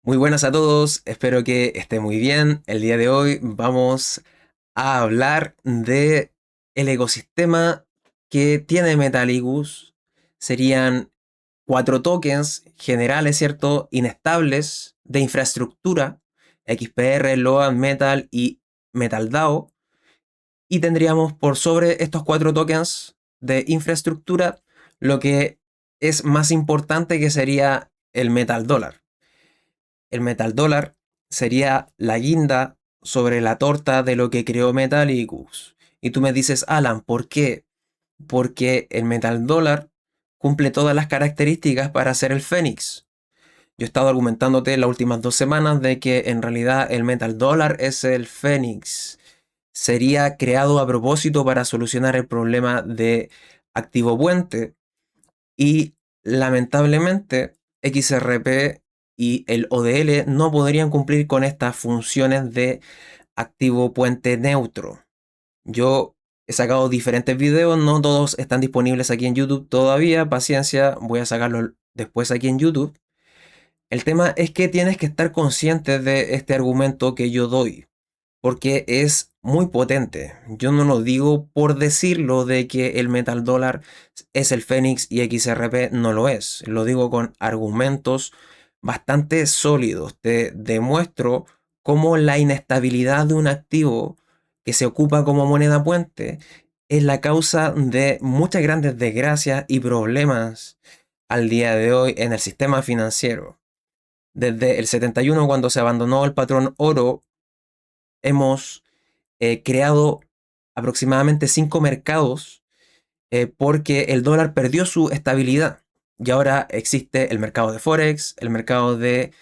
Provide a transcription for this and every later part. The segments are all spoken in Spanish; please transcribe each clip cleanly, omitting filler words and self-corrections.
Muy buenas a todos, espero que estén muy bien. El día de hoy vamos a hablar de el ecosistema que tiene Metallicus. Serían cuatro tokens generales, ¿cierto? Inestables de infraestructura: XPR, Loan, Metal y MetalDAO. Y tendríamos por sobre estos cuatro tokens de infraestructura lo que es más importante, que sería el Metal Dollar. El Metal Dollar sería la guinda sobre la torta de lo que creó Metallicus. Y tú me dices, Alan, ¿por qué? Porque el Metal Dollar cumple todas las características para ser el Fénix. Yo he estado argumentándote las últimas 2 semanas de que en realidad el Metal Dollar es el Fénix. Sería creado a propósito para solucionar el problema de activo puente, y lamentablemente XRP y el ODL no podrían cumplir con estas funciones de activo puente neutro. Yo he sacado diferentes videos, no todos están disponibles aquí en YouTube todavía, paciencia, voy a sacarlos después aquí en YouTube. El tema es que tienes que estar consciente de este argumento que yo doy, porque es muy potente. Yo no lo digo por decirlo de que el Metal Dollar es el Fénix y XRP no lo es. Lo digo con argumentos bastante sólidos. Te demuestro cómo la inestabilidad de un activo que se ocupa como moneda puente es la causa de muchas grandes desgracias y problemas al día de hoy en el sistema financiero. Desde el 71, cuando se abandonó el patrón oro, hemos creado aproximadamente 5 mercados, porque el dólar perdió su estabilidad. Y ahora existe el mercado de Forex, el mercado de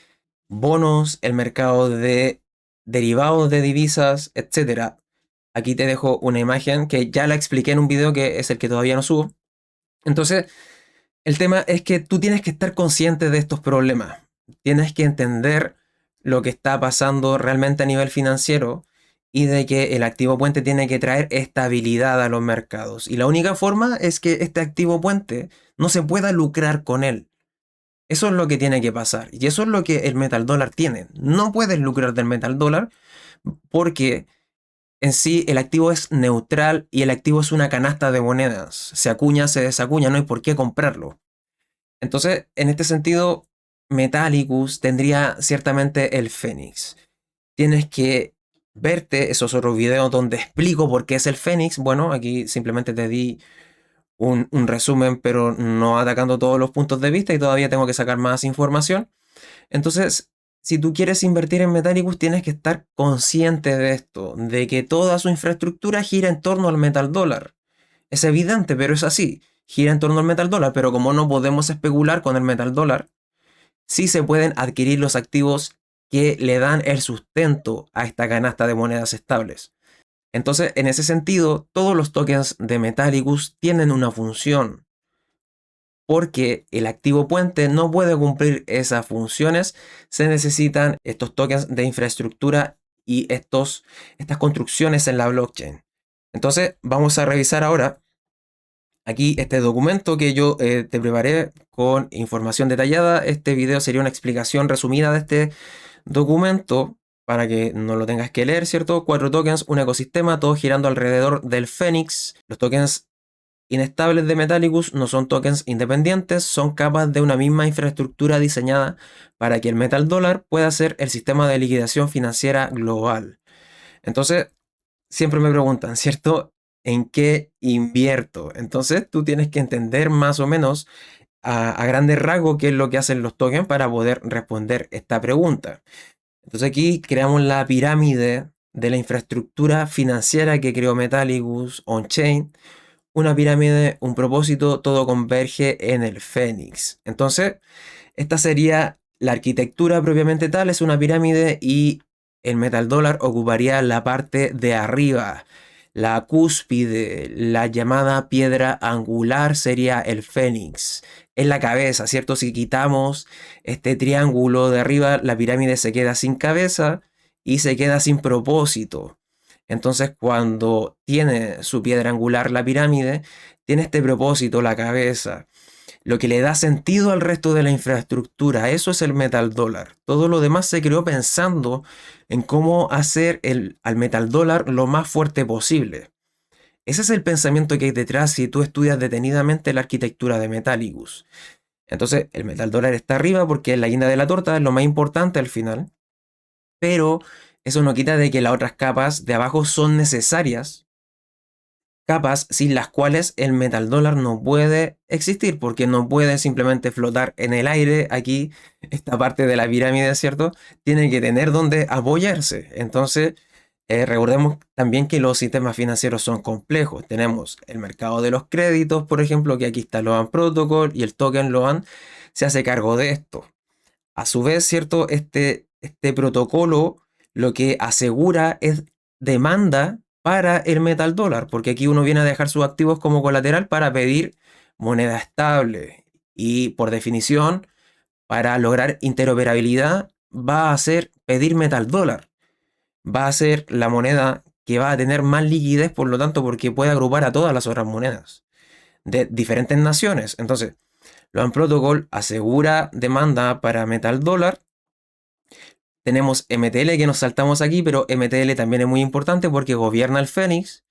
bonos, el mercado de derivados de divisas, etcétera. Aquí te dejo una imagen que ya la expliqué en un video que es el que todavía no subo. Entonces, el tema es que tú tienes que estar consciente de estos problemas. Tienes que entender lo que está pasando realmente a nivel financiero, y de que el activo puente tiene que traer estabilidad a los mercados. Y la única forma es que este activo puente no se pueda lucrar con él. Eso es lo que tiene que pasar. Y eso es lo que el Metal Dollar tiene. No puedes lucrar del Metal Dollar porque en sí el activo es neutral y el activo es una canasta de monedas. Se acuña, se desacuña, no hay por qué comprarlo. Entonces, en este sentido, Metallicus tendría ciertamente el Fénix. Tienes que verte esos otros videos donde explico por qué es el Fénix. Bueno, aquí simplemente te di un resumen, pero no atacando todos los puntos de vista, y todavía tengo que sacar más información. Entonces, si tú quieres invertir en Metallicus, tienes que estar consciente de esto, de que toda su infraestructura gira en torno al Metal Dollar. Es evidente, pero es así. Gira en torno al Metal Dollar, pero como no podemos especular con el Metal Dollar, sí se pueden adquirir los activos que le dan el sustento a esta canasta de monedas estables. Entonces, en ese sentido, todos los tokens de Metallicus tienen una función, porque el activo puente no puede cumplir esas funciones. Se necesitan estos tokens de infraestructura y estas construcciones en la blockchain. Entonces, vamos a revisar ahora aquí este documento que yo te preparé con información detallada. Este video sería una explicación resumida de este documento para que no lo tengas que leer, ¿cierto? 4 tokens, un ecosistema, todo girando alrededor del Fénix. Los tokens inestables de Metallicus no son tokens independientes, son capas de una misma infraestructura diseñada para que el Metal Dollar pueda ser el sistema de liquidación financiera global. Entonces, siempre me preguntan, ¿cierto? ¿En qué invierto? Entonces, tú tienes que entender más o menos a grandes rasgos qué es lo que hacen los tokens para poder responder esta pregunta. Entonces aquí creamos la pirámide de la infraestructura financiera que creó Metallicus on-chain. Una pirámide, un propósito, todo converge en el Fénix. Entonces, esta sería la arquitectura propiamente tal, es una pirámide, y el Metal Dollar ocuparía la parte de arriba. La cúspide, la llamada piedra angular, sería el Fénix. Es la cabeza, ¿cierto? Si quitamos este triángulo de arriba, la pirámide se queda sin cabeza y se queda sin propósito. Entonces, cuando tiene su piedra angular la pirámide, tiene este propósito, la cabeza, lo que le da sentido al resto de la infraestructura. Eso es el metal dólar. Todo lo demás se creó pensando en cómo hacer al metal dólar lo más fuerte posible. Ese es el pensamiento que hay detrás si tú estudias detenidamente la arquitectura de Metallicus. Entonces, el metal dólar está arriba porque es la guinda de la torta, es lo más importante al final. Pero eso no quita de que las otras capas de abajo son necesarias, capas sin las cuales el metal dólar no puede existir, porque no puede simplemente flotar en el aire. Aquí, esta parte de la pirámide, ¿cierto? Tiene que tener donde apoyarse. Entonces, recordemos también que los sistemas financieros son complejos. Tenemos el mercado de los créditos, por ejemplo, que aquí está Loan Protocol y el token Loan se hace cargo de esto. A su vez, ¿cierto? Este protocolo lo que asegura es demanda para el metal dólar, porque aquí uno viene a dejar sus activos como colateral para pedir moneda estable. Y por definición, para lograr interoperabilidad, va a ser pedir metal dólar. Va a ser la moneda que va a tener más liquidez, por lo tanto, porque puede agrupar a todas las otras monedas de diferentes naciones. Entonces, Loan Protocol asegura demanda para metal dólar. Tenemos MTL que nos saltamos aquí, pero MTL también es muy importante porque gobierna el Fénix.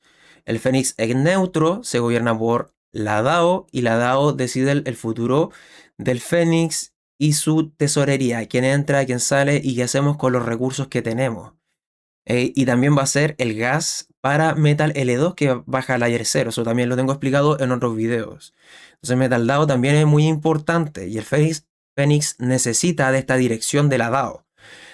El Fénix es neutro, se gobierna por la DAO y la DAO decide el futuro del Fénix y su tesorería, quién entra, quién sale y qué hacemos con los recursos que tenemos. Y también va a ser el gas para Metal L2 que baja al Layer 0. Eso también lo tengo explicado en otros videos. Entonces Metal DAO también es muy importante y el Fénix necesita de esta dirección de la DAO.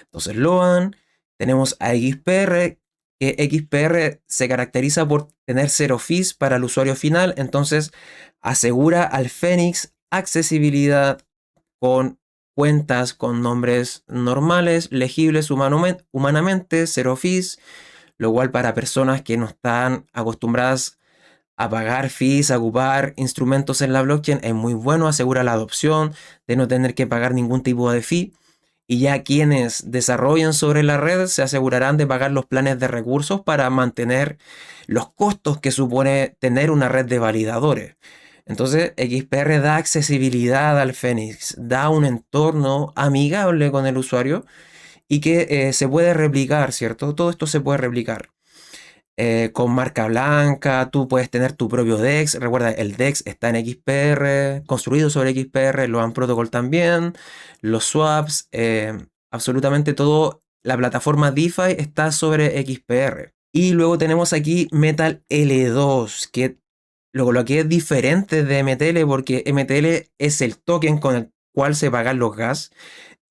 Entonces Loan, tenemos a XPR, que XPR se caracteriza por tener 0 fees para el usuario final, entonces asegura al Fénix accesibilidad con cuentas con nombres normales, legibles humanamente, 0 fees, lo cual para personas que no están acostumbradas a pagar fees, a ocupar instrumentos en la blockchain, es muy bueno, asegura la adopción de no tener que pagar ningún tipo de fee. Y ya quienes desarrollen sobre la red se asegurarán de pagar los planes de recursos para mantener los costos que supone tener una red de validadores. Entonces, XPR da accesibilidad al Fénix, da un entorno amigable con el usuario y que se puede replicar, ¿cierto? Todo esto se puede replicar. Con marca blanca, tú puedes tener tu propio DEX. Recuerda, el DEX está en XPR, construido sobre XPR, Loan Protocol también, los swaps, absolutamente todo. La plataforma DeFi está sobre XPR. Y luego tenemos aquí Metal L2, que lo que es diferente de MTL, porque MTL es el token con el cual se pagan los gas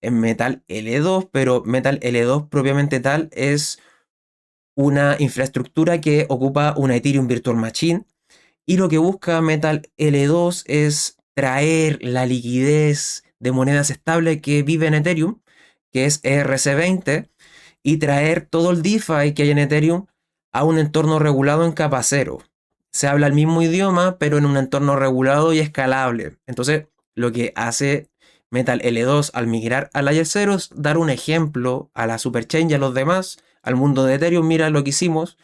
en Metal L2, pero Metal L2 propiamente tal es una infraestructura que ocupa una Ethereum Virtual Machine y lo que busca Metal L2 es traer la liquidez de monedas estables que vive en Ethereum, que es ERC20, y traer todo el DeFi que hay en Ethereum a un entorno regulado en capa cero. Se habla el mismo idioma, pero en un entorno regulado y escalable. Entonces, lo que hace Metal L2 al migrar a Layer 0 es dar un ejemplo a la Superchain y a los demás, al mundo de Ethereum. Mira lo que hicimos.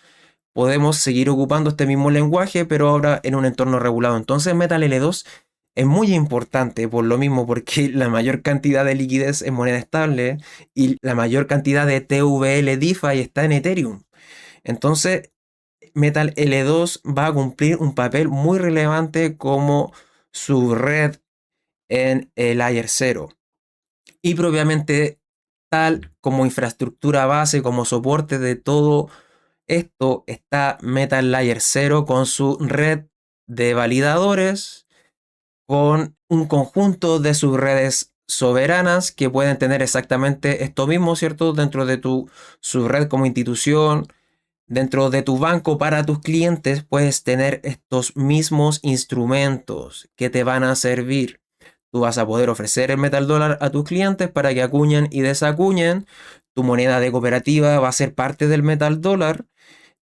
Podemos seguir ocupando este mismo lenguaje, pero ahora en un entorno regulado. Entonces, Metal L2 es muy importante por lo mismo, porque la mayor cantidad de liquidez en moneda estable y la mayor cantidad de TVL DeFi está en Ethereum. Entonces, Metal L2 va a cumplir un papel muy relevante como su red en el Layer 0. Y propiamente tal como infraestructura base, como soporte de todo esto, está Metal Layer 0 con su red de validadores, con un conjunto de subredes soberanas que pueden tener exactamente esto mismo, ¿cierto? Dentro de tu subred como institución. Dentro de tu banco para tus clientes puedes tener estos mismos instrumentos que te van a servir. Tú vas a poder ofrecer el metal dólar a tus clientes para que acuñen y desacuñen. Tu moneda de cooperativa va a ser parte del metal dólar.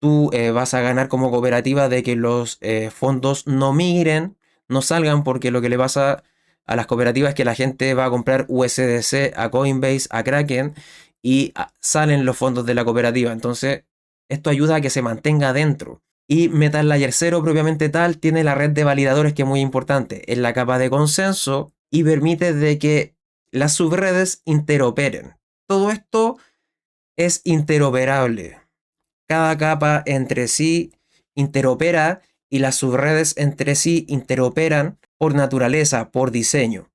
Tú vas a ganar como cooperativa de que los fondos no migren, no salgan, porque lo que le pasa a las cooperativas es que la gente va a comprar USDC a Coinbase, a Kraken y salen los fondos de la cooperativa. Entonces, esto ayuda a que se mantenga dentro. Y Metal Layer 0 propiamente tal tiene la red de validadores, que es muy importante. Es la capa de consenso y permite de que las subredes interoperen. Todo esto es interoperable. Cada capa entre sí interopera y las subredes entre sí interoperan por naturaleza, por diseño.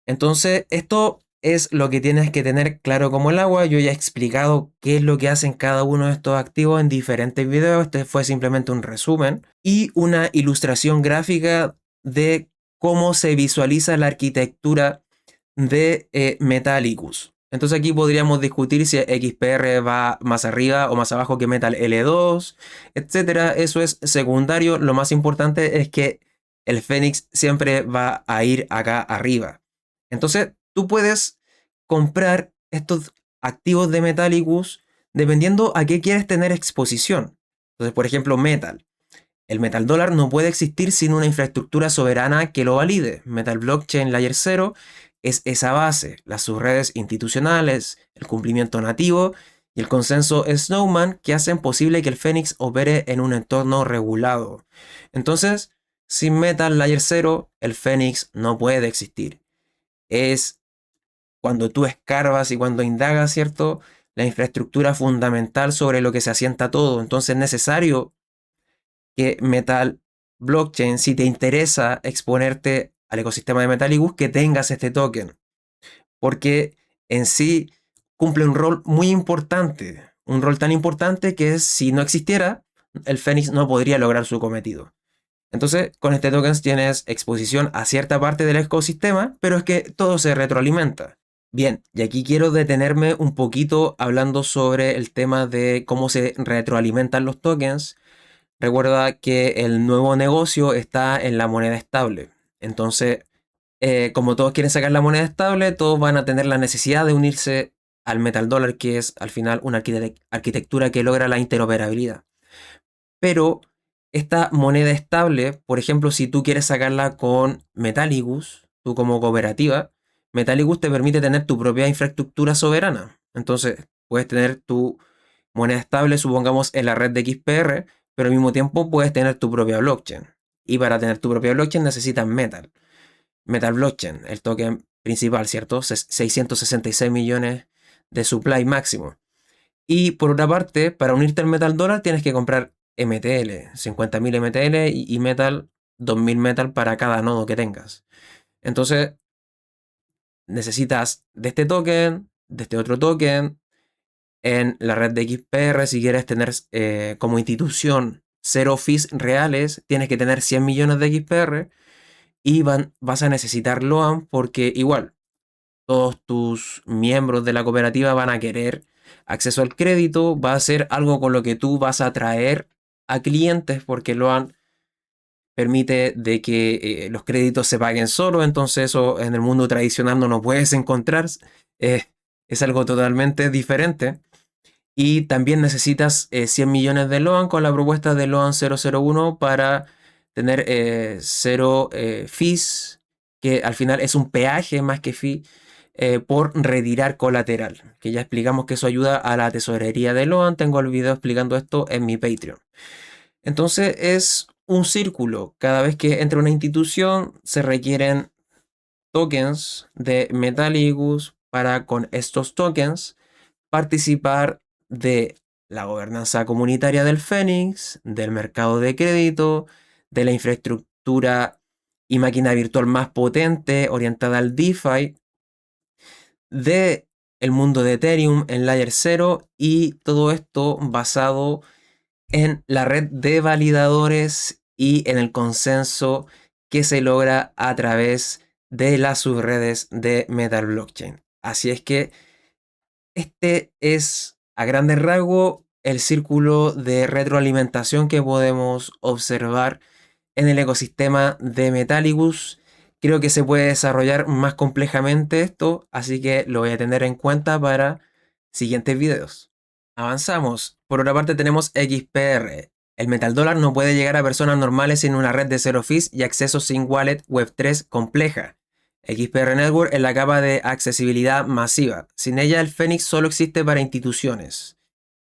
Entonces, esto es lo que tienes que tener claro como el agua. Yo ya he explicado qué es lo que hacen cada uno de estos activos en diferentes videos. Este fue simplemente un resumen y una ilustración gráfica de cómo se visualiza la arquitectura de Metallicus. Entonces aquí podríamos discutir si XPR va más arriba o más abajo que Metal L2, etcétera. Eso es secundario. Lo más importante es que el Fénix siempre va a ir acá arriba. Entonces, tú puedes comprar estos activos de Metallicus dependiendo a qué quieres tener exposición. Entonces, por ejemplo, Metal. El Metal Dólar no puede existir sin una infraestructura soberana que lo valide. Metal Blockchain Layer 0 es esa base, las subredes institucionales, el cumplimiento nativo y el consenso Snowman que hacen posible que el Fénix opere en un entorno regulado. Entonces, sin Metal Layer 0, el Fénix no puede existir. Es cuando tú escarbas y cuando indagas, ¿cierto? La infraestructura fundamental sobre lo que se asienta todo. Entonces es necesario que Metal Blockchain, si te interesa exponerte al ecosistema de Metallicus, que tengas este token. Porque en sí cumple un rol muy importante. Un rol tan importante que si no existiera, el Fénix no podría lograr su cometido. Entonces, con este token tienes exposición a cierta parte del ecosistema, pero es que todo se retroalimenta. Bien, y aquí quiero detenerme un poquito hablando sobre el tema de cómo se retroalimentan los tokens. Recuerda que el nuevo negocio está en la moneda estable. Entonces, como todos quieren sacar la moneda estable, todos van a tener la necesidad de unirse al Metal Dollar, que es al final una arquitectura que logra la interoperabilidad. Pero esta moneda estable, por ejemplo, si tú quieres sacarla con Metallicus, tú como cooperativa, Metallicus te permite tener tu propia infraestructura soberana. Entonces, puedes tener tu moneda estable, supongamos, en la red de XPR, pero al mismo tiempo puedes tener tu propia blockchain. Y para tener tu propia blockchain necesitas Metal. Metal Blockchain, el token principal, ¿cierto? 666 millones de supply máximo. Y por otra parte, para unirte al Metal Dollar tienes que comprar MTL, 50.000 MTL y Metal, 2000 Metal para cada nodo que tengas. Entonces, necesitas de este token, de este otro token, en la red de XPR, si quieres tener como institución 0 fees reales, tienes que tener 100 millones de XPR y vas a necesitar LOAN porque igual todos tus miembros de la cooperativa van a querer acceso al crédito, va a ser algo con lo que tú vas a atraer a clientes porque LOAN permite de que los créditos se paguen solo, entonces eso en el mundo tradicional no lo puedes encontrar, eh, es algo totalmente diferente. Y también necesitas 100 millones de LOAN con la propuesta de LOAN 001 para tener cero fees, que al final es un peaje más que fee, por retirar colateral. Que ya explicamos que eso ayuda a la tesorería de LOAN. Tengo el video explicando esto en mi Patreon. Entonces es un círculo. Cada vez que entra una institución se requieren tokens de Metallicus para con estos tokens participar de la gobernanza comunitaria del Fénix, del mercado de crédito, de la infraestructura y máquina virtual más potente orientada al DeFi, de el mundo de Ethereum en Layer 0 y todo esto basado en la red de validadores y en el consenso que se logra a través de las subredes de Metal Blockchain. Así es que este es, a grandes rasgos, el círculo de retroalimentación que podemos observar en el ecosistema de Metallicus. Creo que se puede desarrollar más complejamente esto, así que lo voy a tener en cuenta para siguientes videos. Avanzamos. Por otra parte tenemos XPR. El Metal Dollar no puede llegar a personas normales sin una red de cero fees y acceso sin wallet Web3 compleja. XPR Network es la capa de accesibilidad masiva. Sin ella, el Fénix solo existe para instituciones.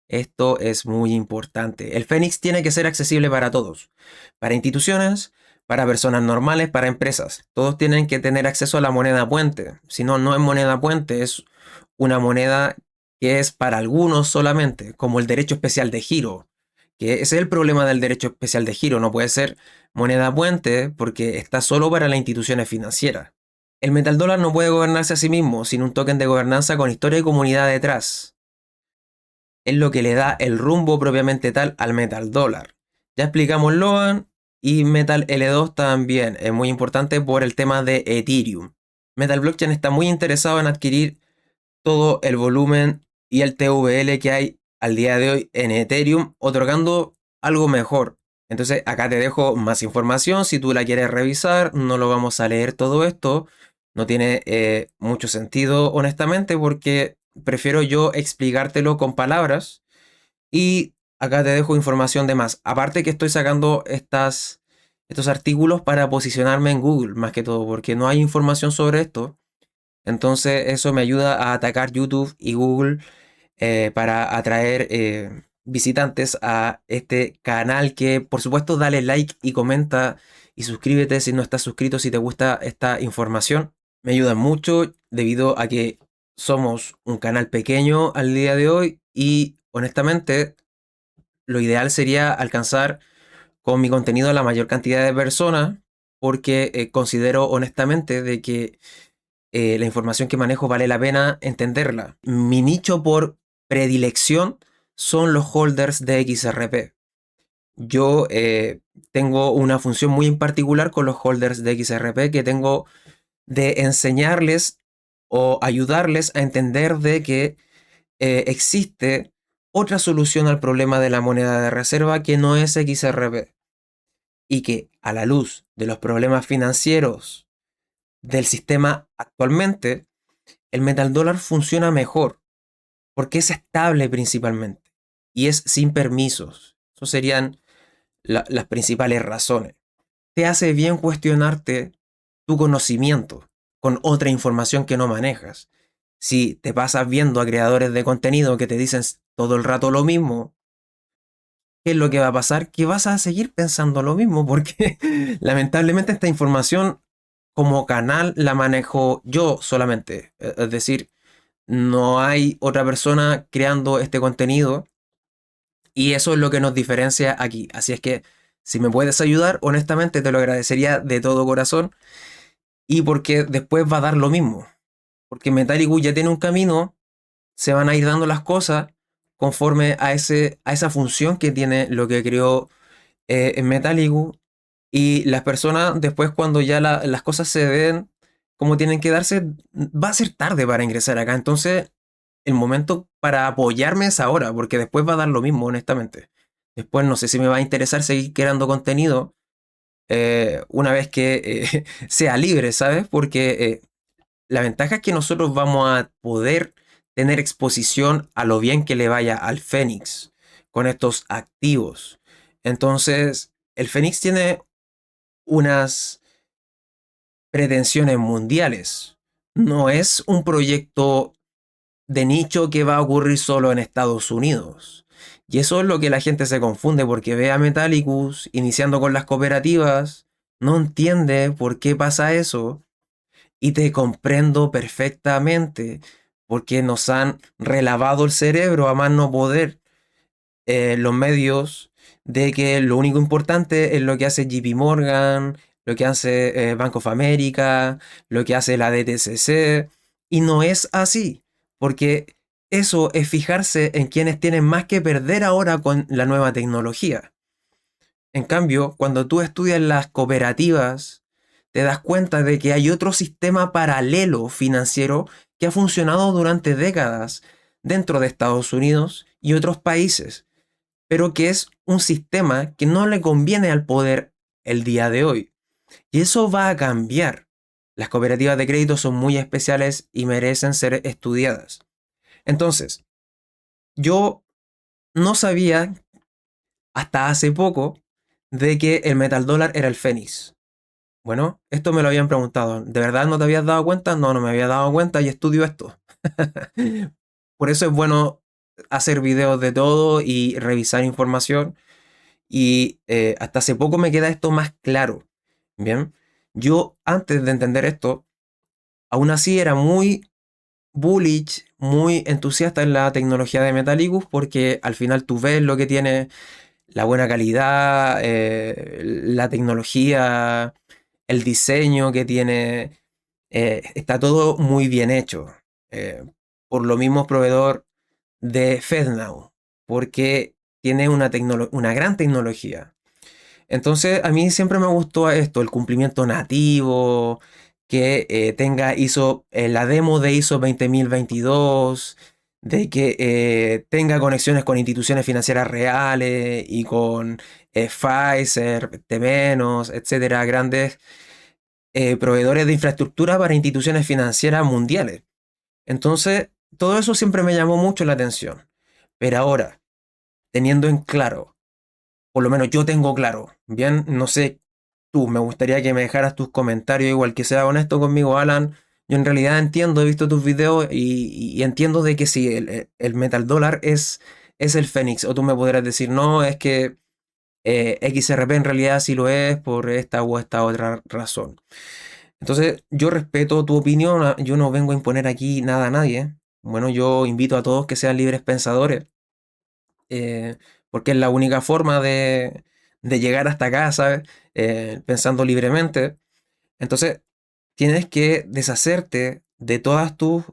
Esto es muy importante. El Fénix tiene que ser accesible para todos, para instituciones, para personas normales, para empresas. Todos tienen que tener acceso a la moneda puente. Si no, no es moneda puente, es una moneda que es para algunos solamente, como el derecho especial de giro. Que ese es el problema del derecho especial de giro. No puede ser moneda puente porque está solo para las instituciones financieras. El metal dólar no puede gobernarse a sí mismo sin un token de gobernanza con historia y comunidad detrás. Es lo que le da el rumbo propiamente tal al metal dólar. Ya explicamos Loan y Metal L2 también. Es muy importante por el tema de Ethereum. Metal Blockchain está muy interesado en adquirir todo el volumen y el TVL que hay al día de hoy en Ethereum, otorgando algo mejor. Entonces acá te dejo más información si tú la quieres revisar. No lo vamos a leer todo esto. No tiene mucho sentido, honestamente, porque prefiero yo explicártelo con palabras. Y acá te dejo información de más. Aparte que estoy sacando estos artículos para posicionarme en Google, más que todo, porque no hay información sobre esto. Entonces eso me ayuda a atacar YouTube y Google para atraer visitantes a este canal que por supuesto dale like y comenta y suscríbete si no estás suscrito si te gusta esta información. Me ayuda mucho debido a que somos un canal pequeño al día de hoy y honestamente lo ideal sería alcanzar con mi contenido a la mayor cantidad de personas porque considero honestamente de que la información que manejo vale la pena entenderla. Mi nicho por predilección son los holders de XRP. Yo tengo una función muy en particular con los holders de XRP que tengo de enseñarles o ayudarles a entender de que existe otra solución al problema de la moneda de reserva que no es XRP y que a la luz de los problemas financieros del sistema actualmente, el metal dólar funciona mejor porque es estable principalmente y es sin permisos. Esas serían las principales razones. Te hace bien cuestionarte tu conocimiento con otra información que no manejas. Si te pasas viendo a creadores de contenido que te dicen todo el rato lo mismo, ¿qué es lo que va a pasar? Que vas a seguir pensando lo mismo porque lamentablemente esta información como canal la manejo yo solamente. Es decir, no hay otra persona creando este contenido y eso es lo que nos diferencia aquí. Así es que si me puedes ayudar, honestamente te lo agradecería de todo corazón y porque después va a dar lo mismo. Porque Metallica ya tiene un camino, se van a ir dando las cosas conforme a esa función que tiene lo que creó en Metallica y las personas después cuando ya las cosas se den como tienen que darse, va a ser tarde para ingresar acá. Entonces el momento para apoyarme es ahora, porque después va a dar lo mismo, honestamente. Después no sé si me va a interesar seguir creando contenido una vez que sea libre, ¿sabes? Porque la ventaja es que nosotros vamos a poder tener exposición a lo bien que le vaya al Fénix con estos activos. Entonces, el Fénix tiene unas pretensiones mundiales. No es un proyecto de nicho que va a ocurrir solo en Estados Unidos. Y eso es lo que la gente se confunde porque ve a Metallicus iniciando con las cooperativas, no entiende por qué pasa eso y te comprendo perfectamente porque nos han relavado el cerebro a más no poder los medios de que lo único importante es lo que hace JP Morgan, lo que hace Bank of America, lo que hace la DTCC, y no es así, porque eso es fijarse en quienes tienen más que perder ahora con la nueva tecnología. En cambio, cuando tú estudias las cooperativas, te das cuenta de que hay otro sistema paralelo financiero que ha funcionado durante décadas dentro de Estados Unidos y otros países pero que es un sistema que no le conviene al poder el día de hoy. Y eso va a cambiar. Las cooperativas de crédito son muy especiales y merecen ser estudiadas. Entonces, yo no sabía hasta hace poco de que el metal dólar era el Fénix. Bueno, esto me lo habían preguntado. ¿De verdad no te habías dado cuenta? No, no me había dado cuenta y estudio esto. Por eso es bueno hacer videos de todo y revisar información. Y hasta hace poco me queda esto más claro. Bien, yo antes de entender esto, aún así era muy bullish, muy entusiasta en la tecnología de Metallicus porque al final tú ves lo que tiene, la buena calidad, la tecnología, el diseño que tiene, está todo muy bien hecho. eh, por lo mismo proveedor de FedNow, porque tiene una gran tecnología. Entonces, a mí siempre me gustó esto, el cumplimiento nativo, que tenga ISO, la demo de ISO 20022, de que tenga conexiones con instituciones financieras reales y con Pfizer, Temenos, etcétera, grandes proveedores de infraestructura para instituciones financieras mundiales. Entonces, todo eso siempre me llamó mucho la atención. Pero ahora, teniendo en claro, por lo menos yo tengo claro, bien, no sé tú, me gustaría que me dejaras tus comentarios, igual que sea honesto conmigo, Alan. Yo en realidad entiendo, he visto tus videos y entiendo de que sí, el Metal Dollar es el Fénix. O tú me podrás decir, no, es que XRP en realidad sí lo es por esta o esta otra razón. Entonces, yo respeto tu opinión, yo no vengo a imponer aquí nada a nadie. Bueno, yo invito a todos que sean libres pensadores, eh, porque es la única forma de llegar hasta acá, ¿sabes? Pensando libremente. Entonces, tienes que deshacerte de todas tus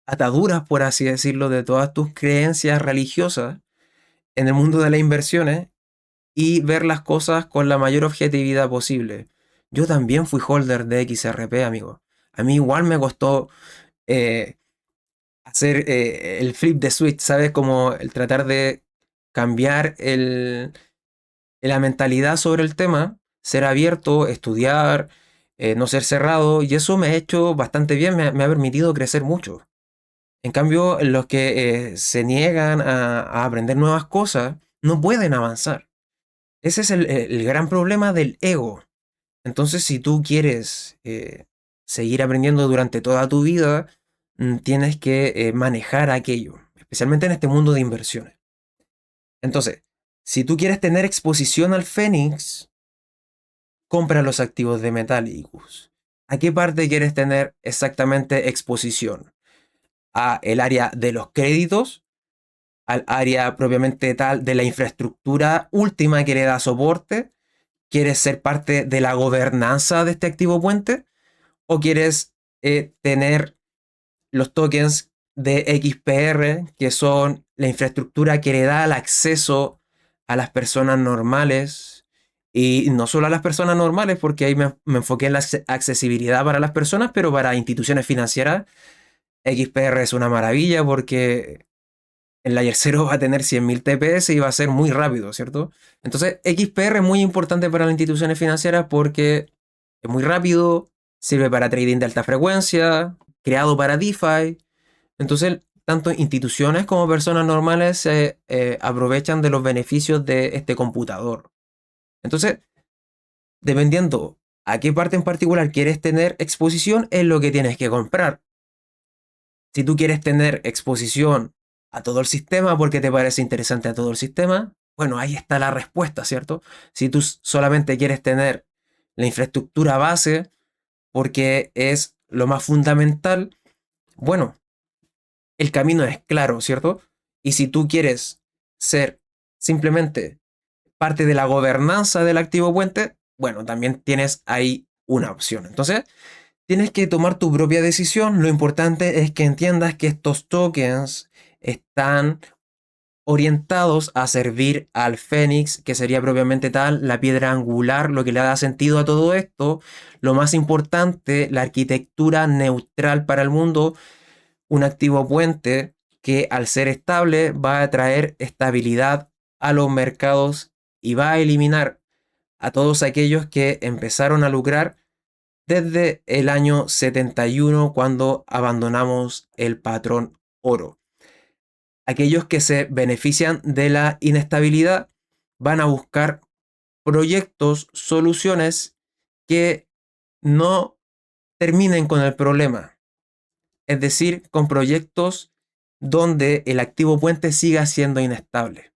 ataduras, por así decirlo, de todas tus creencias religiosas en el mundo de las inversiones y ver las cosas con la mayor objetividad posible. Yo también fui holder de XRP, amigo. A mí igual me costó eh, hacer el flip de switch, ¿sabes? Como el tratar de cambiar la mentalidad sobre el tema, ser abierto, estudiar, no ser cerrado, y eso me ha hecho bastante bien, me ha permitido crecer mucho. En cambio, los que se niegan a aprender nuevas cosas no pueden avanzar. Ese es el gran problema del ego. Entonces, si tú quieres seguir aprendiendo durante toda tu vida, tienes que manejar aquello, especialmente en este mundo de inversiones. Entonces, si tú quieres tener exposición al Fénix, compra los activos de Metallicus. ¿A qué parte quieres tener exactamente exposición? ¿A el área de los créditos? ¿Al área propiamente tal de la infraestructura última que le da soporte? ¿Quieres ser parte de la gobernanza de este activo puente? ¿O quieres tener los tokens de XPR, que son la infraestructura que le da el acceso a las personas normales? Y no solo a las personas normales, porque ahí me enfoqué en la accesibilidad para las personas, pero para instituciones financieras, XPR es una maravilla porque el Layer 0 va a tener 100.000 TPS y va a ser muy rápido, ¿cierto? Entonces, XPR es muy importante para las instituciones financieras porque es muy rápido, sirve para trading de alta frecuencia, creado para DeFi. Entonces, tanto instituciones como personas normales se aprovechan de los beneficios de este computador. Entonces, dependiendo a qué parte en particular quieres tener exposición, es lo que tienes que comprar. Si tú quieres tener exposición a todo el sistema porque te parece interesante a todo el sistema, bueno, ahí está la respuesta, ¿cierto? Si tú solamente quieres tener la infraestructura base porque es lo más fundamental, bueno, el camino es claro, ¿cierto? Y si tú quieres ser simplemente parte de la gobernanza del activo puente, bueno, también tienes ahí una opción. Entonces, tienes que tomar tu propia decisión. Lo importante es que entiendas que estos tokens están orientados a servir al Fénix, que sería propiamente tal la piedra angular, lo que le da sentido a todo esto. Lo más importante, la arquitectura neutral para el mundo, un activo puente que al ser estable va a traer estabilidad a los mercados y va a eliminar a todos aquellos que empezaron a lucrar desde el año 71 cuando abandonamos el patrón oro. Aquellos que se benefician de la inestabilidad van a buscar proyectos, soluciones que no terminen con el problema. Es decir, con proyectos donde el activo puente siga siendo inestable.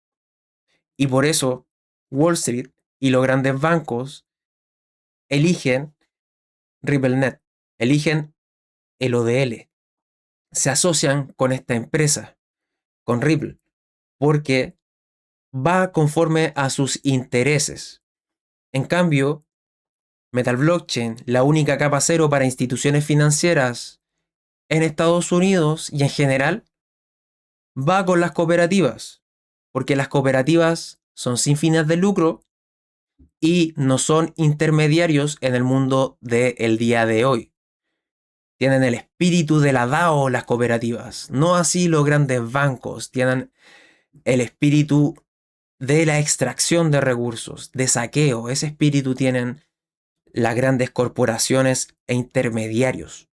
Y por eso Wall Street y los grandes bancos eligen RippleNet, eligen el ODL, se asocian con esta empresa, con Ripple, porque va conforme a sus intereses. En cambio, Metal Blockchain, la única capa cero para instituciones financieras en Estados Unidos y en general, va con las cooperativas, porque las cooperativas son sin fines de lucro y no son intermediarios en el mundo del día de hoy. Tienen el espíritu de la DAO las cooperativas, no así los grandes bancos, tienen el espíritu de la extracción de recursos, de saqueo, ese espíritu tienen las grandes corporaciones e intermediarios.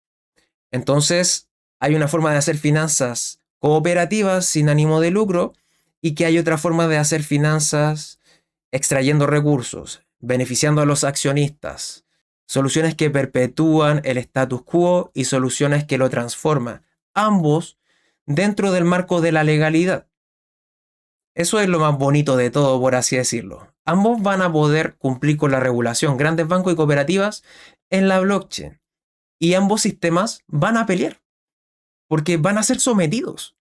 Entonces, hay una forma de hacer finanzas cooperativas sin ánimo de lucro y que hay otra forma de hacer finanzas extrayendo recursos, beneficiando a los accionistas, soluciones que perpetúan el status quo y soluciones que lo transforman, ambos dentro del marco de la legalidad. Eso es lo más bonito de todo, por así decirlo. Ambos van a poder cumplir con la regulación, grandes bancos y cooperativas, en la blockchain. Y ambos sistemas van a pelear, porque van a ser sometidos.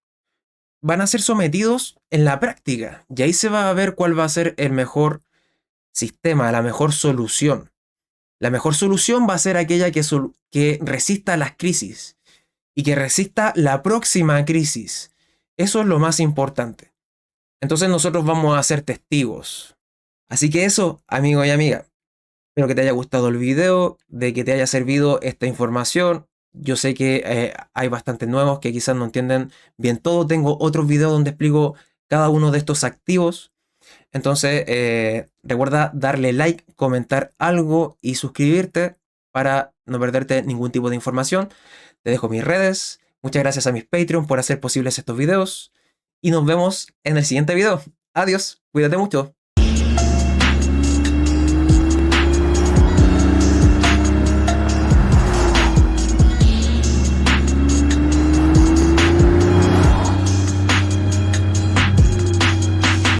Van a ser sometidos en la práctica. Y ahí se va a ver cuál va a ser el mejor sistema, la mejor solución. La mejor solución va a ser aquella que resista las crisis y que resista la próxima crisis. Eso es lo más importante. Entonces nosotros vamos a ser testigos. Así que eso, amigo y amiga. Espero que te haya gustado el video, de que te haya servido esta información. Yo sé que hay bastantes nuevos que quizás no entienden bien todo. Tengo otros videos donde explico cada uno de estos activos. Entonces, recuerda darle like, comentar algo y suscribirte para no perderte ningún tipo de información. Te dejo mis redes. Muchas gracias a mis Patreon por hacer posibles estos videos. Y nos vemos en el siguiente video. Adiós, cuídate mucho.